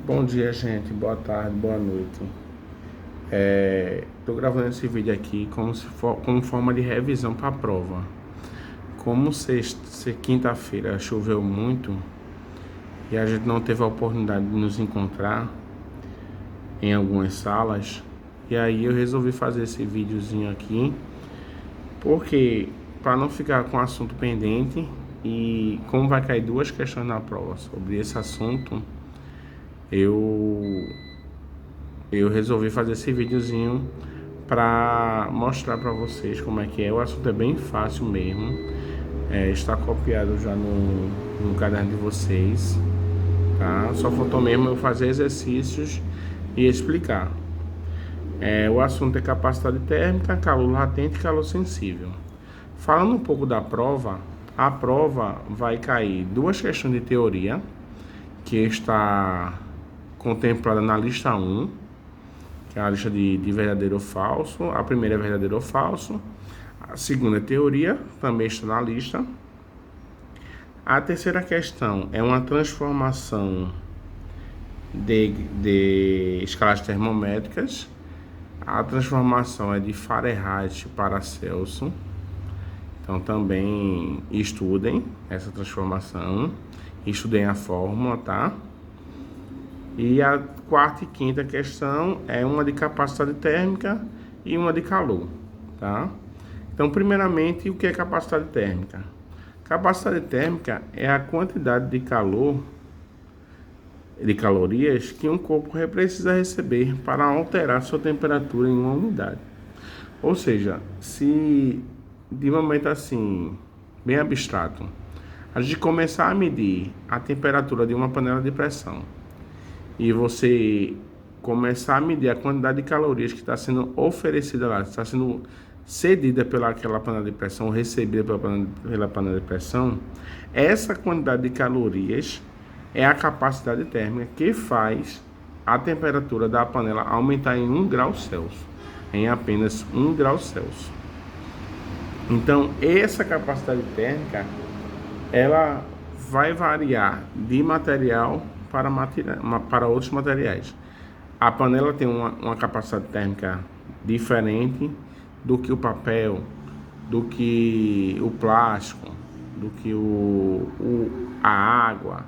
Bom dia, gente. Boa tarde, boa noite. Estou gravando esse vídeo aqui como forma de revisão para a prova. Como quinta-feira choveu muito e a gente não teve a oportunidade de nos encontrar em algumas salas, e aí eu resolvi fazer esse videozinho aqui, porque para não ficar com o assunto pendente, e como vai cair duas questões na prova sobre esse assunto, eu resolvi fazer esse videozinho para mostrar para vocês como é que é. O assunto é bem fácil mesmo, está copiado já no caderno de vocês, tá? Só faltou mesmo eu fazer exercícios e explicar. O assunto é capacidade térmica, calor latente e calor sensível. Falando um pouco da prova, a prova vai cair duas questões de teoria, que está contemplada na lista 1, que é a lista de verdadeiro ou falso. A primeira é verdadeiro ou falso, a segunda é teoria, também está na lista. A terceira questão é uma transformação de escalas termométricas. A transformação é de Fahrenheit para Celsius, então também estudem essa transformação, estudem a fórmula, tá? E a quarta e quinta questão é uma de capacidade térmica e uma de calor, tá? Então, primeiramente, o que é capacidade térmica? Capacidade térmica é a quantidade de calor, de calorias, que um corpo precisa receber para alterar sua temperatura em uma unidade. Ou seja, se de momento assim, bem abstrato, a gente começar a medir a temperatura de uma panela de pressão, e você começar a medir a quantidade de calorias que está sendo oferecida lá, está sendo cedida pelaquela panela de pressão, recebida pela panela de pressão, essa quantidade de calorias é a capacidade térmica que faz a temperatura da panela aumentar em 1 grau Celsius, em apenas 1 grau Celsius. Então, essa capacidade térmica, ela vai variar de material para outros materiais. A panela tem uma capacidade térmica diferente do que o papel, do que o plástico, do que a água.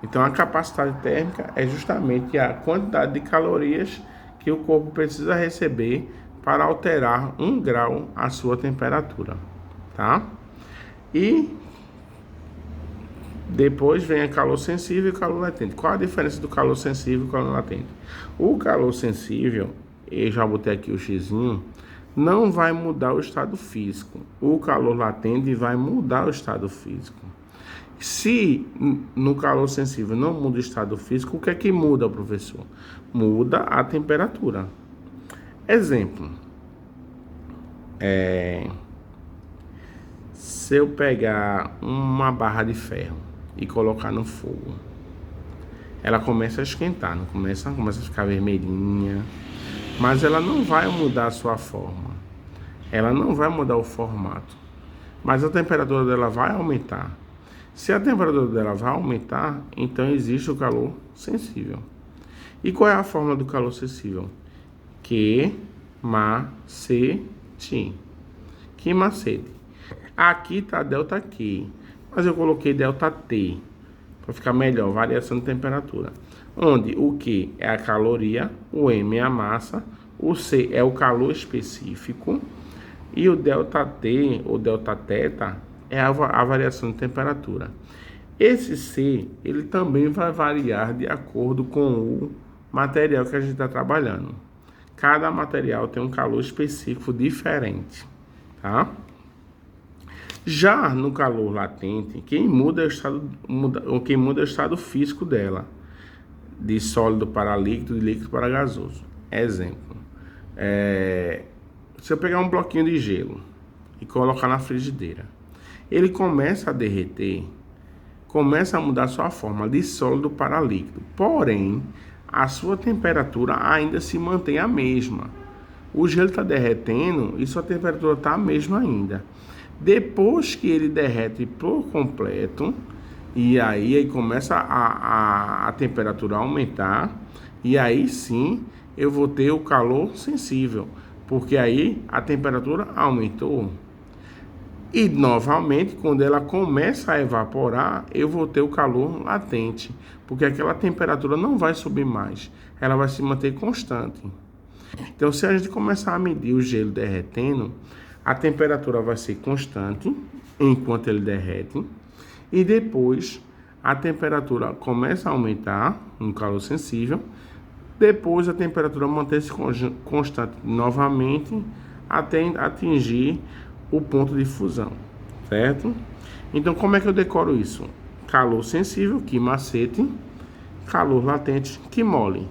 Então, a capacidade térmica é justamente a quantidade de calorias que o corpo precisa receber para alterar 1 grau a sua temperatura, tá? E depois vem a calor sensível e calor latente. Qual a diferença do calor sensível e calor latente? O calor sensível, eu já botei aqui o xizinho, não vai mudar o estado físico. O calor latente vai mudar o estado físico. Se no calor sensível não muda o estado físico, o que é que muda, professor? Muda a temperatura. Exemplo. Se eu pegar uma barra de ferro e colocar no fogo, ela começa a esquentar, não começa a ficar vermelhinha, mas ela não vai mudar a sua forma, ela não vai mudar o formato, mas a temperatura dela vai aumentar. Se a temperatura dela vai aumentar, então existe o calor sensível. E qual é a fórmula do calor sensível? Q-ma-ce-ti. Q-ma-ce-ti. Aqui está delta Q, mas eu coloquei delta T para ficar melhor, variação de temperatura. Onde o Q é a caloria, o M é a massa, o C é o calor específico e o delta T ou delta teta é a variação de temperatura. Esse C, ele também vai variar de acordo com o material que a gente está trabalhando. Cada material tem um calor específico diferente, tá? Já no calor latente, quem muda é o estado físico dela, de sólido para líquido, de líquido para gasoso. Exemplo, se eu pegar um bloquinho de gelo e colocar na frigideira, ele começa a derreter, começa a mudar sua forma de sólido para líquido, porém, a sua temperatura ainda se mantém a mesma. O gelo está derretendo e sua temperatura está a mesma ainda. Depois que ele derrete por completo, E aí começa a temperatura a aumentar, e aí sim eu vou ter o calor sensível, porque aí a temperatura aumentou. E novamente, quando ela começa a evaporar, eu vou ter o calor latente, porque aquela temperatura não vai subir mais, ela vai se manter constante. Então, se a gente começar a medir o gelo derretendo, a temperatura vai ser constante enquanto ele derrete, e depois a temperatura começa a aumentar, um calor sensível, depois a temperatura mantém-se constante novamente até atingir o ponto de fusão, certo? Então, como é que eu decoro isso? Calor sensível, que macete, calor latente, que mole,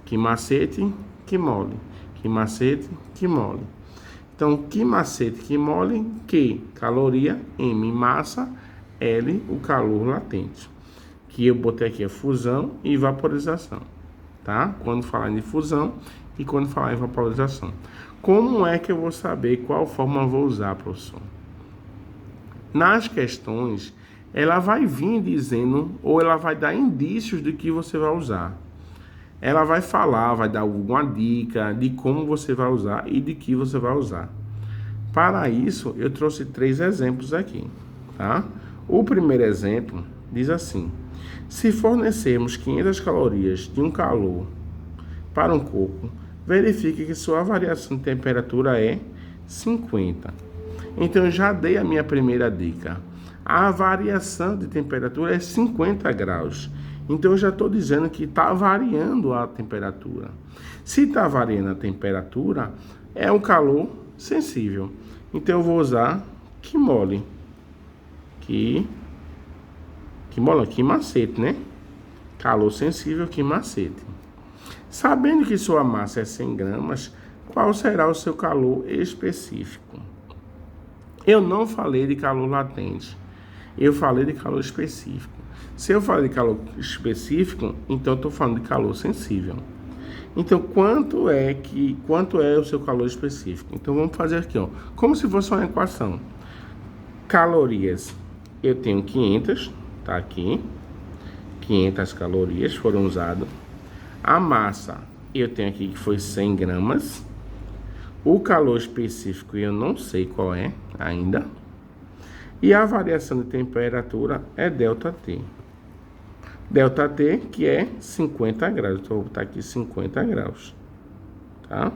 que macete, que mole, que macete, que mole. Então, que macete, que mole, Q, caloria, M, massa, L, o calor latente. Que eu botei aqui a fusão e vaporização, tá? Quando falar em fusão e quando falar em vaporização. Como é que eu vou saber qual forma eu vou usar, professor? Nas questões, ela vai vir dizendo, ou ela vai dar indícios de que você vai usar. Ela vai falar, vai dar alguma dica de como você vai usar e de que você vai usar. Para isso, eu trouxe 3 exemplos aqui, tá? O primeiro exemplo diz assim: se fornecermos 500 calorias de um calor para um corpo, verifique que sua variação de temperatura é 50. Então, eu já dei a minha primeira dica. A variação de temperatura é 50 graus. Então, eu já estou dizendo que está variando a temperatura. Se está variando a temperatura, é um calor sensível. Então, eu vou usar que mole. Que mole, que macete, né? Calor sensível, que macete. Sabendo que sua massa é 100 gramas, qual será o seu calor específico? Eu não falei de calor latente, eu falei de calor específico. Se eu falei de calor específico, então eu estou falando de calor sensível. Então, quanto é o seu calor específico? Então, vamos fazer aqui, ó, como se fosse uma equação. Calorias, eu tenho 500, tá aqui, 500 calorias foram usadas. A massa, eu tenho aqui que foi 100 gramas. O calor específico eu não sei qual é ainda. E a variação de temperatura é ΔT. ΔT, que é 50 graus. Então, eu vou botar aqui 50 graus. Tá?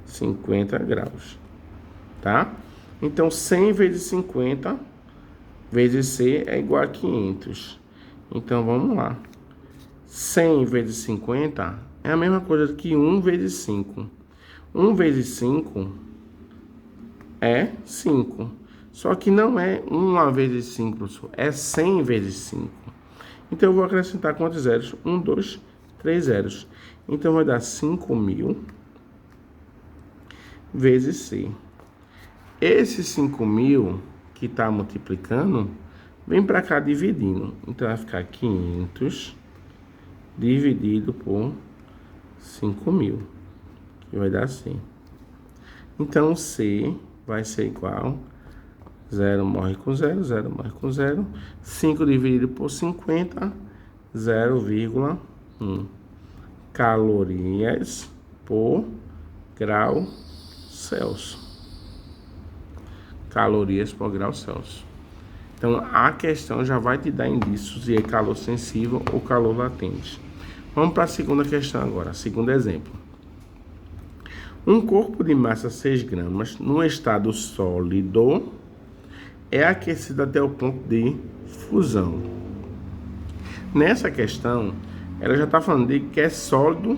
50 graus. Tá? Então, 100 vezes 50 vezes C é igual a 500. Então, vamos lá. 100 vezes 50 é a mesma coisa que 1 vezes 5. 1 vezes 5 é 5. Só que não é 1 vezes 5, professor. É 100 vezes 5. Então, eu vou acrescentar quantos zeros? 1, 2, 3 zeros. Então, vai dar 5.000 vezes C. Esse 5.000 que está multiplicando, vem para cá dividindo. Então, vai ficar 500 dividido por 5.000, que vai dar assim. Então, C vai ser igual, 0 morre com 0, 0 morre com 0, 5 dividido por 50, 0,1 calorias por grau Celsius. Calorias por grau Celsius. Então, a questão já vai te dar indícios de calor sensível ou calor latente. Vamos para a segunda questão agora, segundo exemplo. Um corpo de massa 6 gramas, no estado sólido, é aquecido até o ponto de fusão. Nessa questão, ela já está falando de que é sólido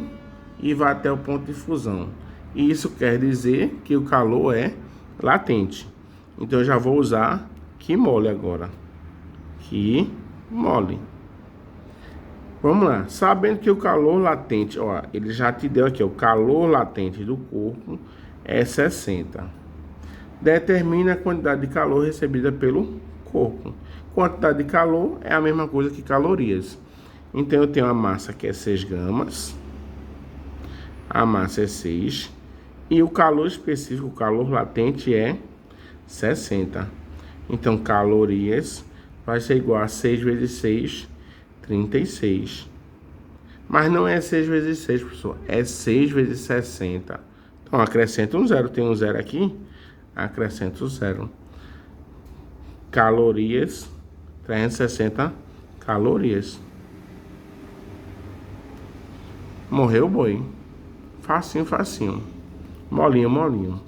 e vai até o ponto de fusão. E isso quer dizer que o calor é latente. Então, eu já vou usar que mole agora. Que mole. Vamos lá. Sabendo que o calor latente, ó, ele já te deu aqui, o calor latente do corpo é 60. Determina a quantidade de calor recebida pelo corpo. Quantidade de calor é a mesma coisa que calorias. Então, eu tenho a massa que é 6 gramas. A massa é 6. E o calor específico, o calor latente é 60. Então, calorias vai ser igual a 6 vezes 6, 36. Mas não é 6 vezes 6, professor. É 6 vezes 60. Então, acrescenta um zero. Tem um zero aqui. Acrescenta o zero. Calorias. 360 calorias. Morreu o boi. Facinho, facinho. Molinho, molinho.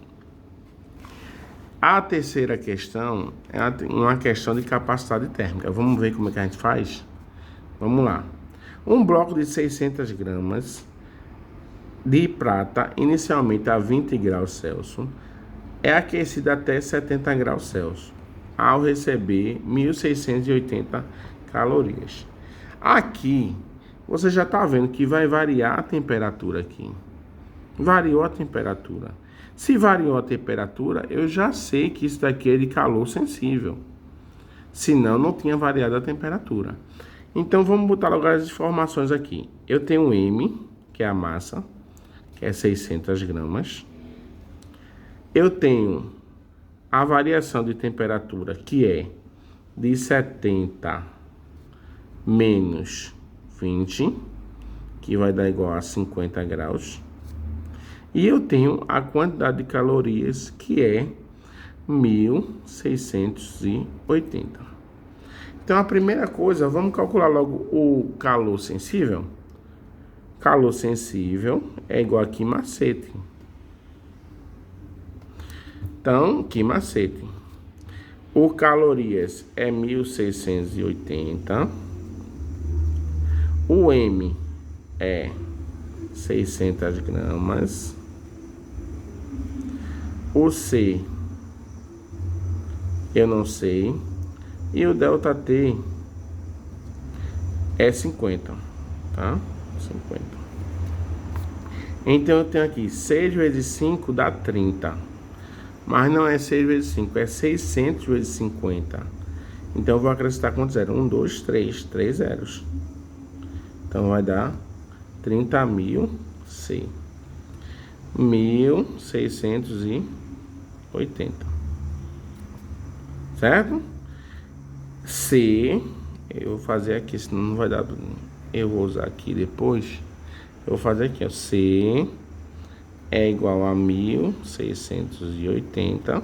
A terceira questão é uma questão de capacidade térmica. Vamos ver como é que a gente faz? Vamos lá. Um bloco de 600 gramas de prata, inicialmente a 20 graus Celsius, é aquecido até 70 graus Celsius, ao receber 1.680 calorias. Aqui, você já está vendo que vai variar a temperatura aqui. Variou a temperatura. Se variou a temperatura, eu já sei que isso daqui é de calor sensível. Senão, não tinha variado a temperatura. Então, vamos botar logo as informações aqui. Eu tenho M, que é a massa, que é 600 gramas. Eu tenho a variação de temperatura, que é de 70 menos 20, que vai dar igual a 50 graus. E eu tenho a quantidade de calorias, que é 1.680. Então, a primeira coisa, vamos calcular logo o calor sensível. Calor sensível é igual a Q macete. Então, Q macete. O calorias é 1.680. O M é 600 gramas. O C eu não sei. E o delta T é 50, tá? 50. Então, eu tenho aqui 6 vezes 5 dá 30. Mas não é 6 vezes 5, é 600 vezes 50. Então, eu vou acrescentar quantos zeros? 1, 2, 3. 3 zeros. Então, vai dar 30.000 C. 1.680. Certo? C, eu vou fazer aqui, senão não vai dar. Eu vou usar aqui depois. Eu vou fazer aqui, ó. C é igual a 1.680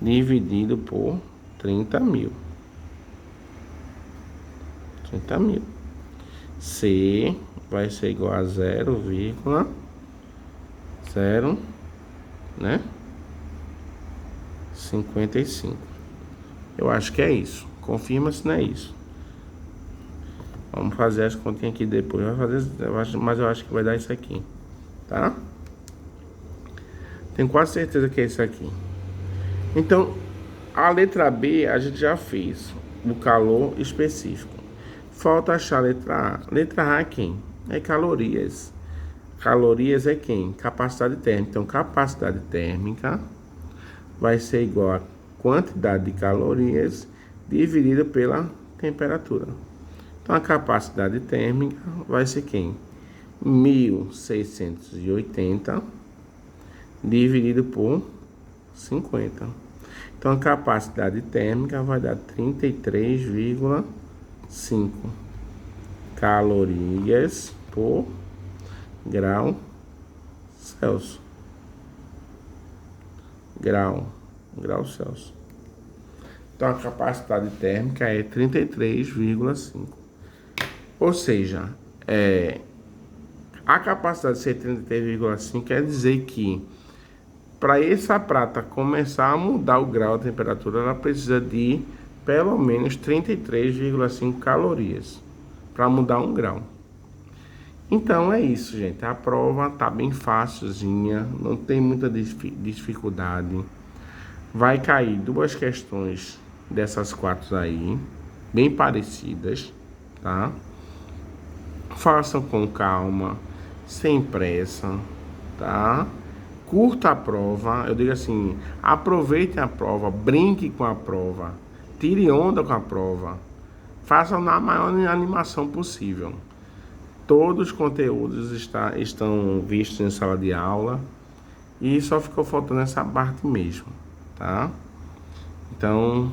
dividido por 30.000. 30.000. C vai ser igual a 0,0, né? 55. Eu acho que é isso. Confirma se não é isso. Vamos fazer as continhas aqui depois. Mas eu acho que vai dar isso aqui. Tá? Tenho quase certeza que é isso aqui. Então, a letra B a gente já fez. O calor específico. Falta achar a letra A. Letra A é quem? É calorias. Calorias é quem? Capacidade térmica. Então, capacidade térmica vai ser igual a quantidade de calorias dividida pela temperatura. Então, a capacidade térmica vai ser quem? 1.680 dividido por 50. Então, a capacidade térmica vai dar 33,5 calorias por grau Celsius. Grau Celsius. Então, a capacidade térmica é 33,5. Ou seja, a capacidade de ser 33,5 quer dizer que para essa prata começar a mudar o grau de temperatura, ela precisa de pelo menos 33,5 calorias para mudar 1 grau. Então é isso, gente. A prova tá bem facilzinha, não tem muita dificuldade. Vai cair 2 questões dessas 4 aí, bem parecidas, tá? Façam com calma, sem pressa, tá? Curta a prova, eu digo assim, aproveitem a prova, brinque com a prova, tire onda com a prova, façam na maior animação possível. Todos os conteúdos estão vistos em sala de aula e só ficou faltando essa parte mesmo, tá? Então,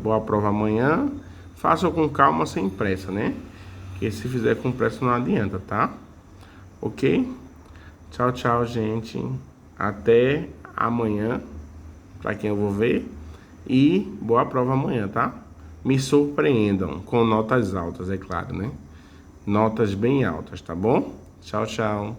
Boa prova amanhã. Faça com calma, sem pressa, né? Porque se fizer com pressa não adianta, tá? Ok? Tchau, tchau, gente. Até amanhã, para quem eu vou ver. E boa prova amanhã, tá? Me surpreendam com notas altas, é claro, né? Notas bem altas, tá bom? Tchau, tchau.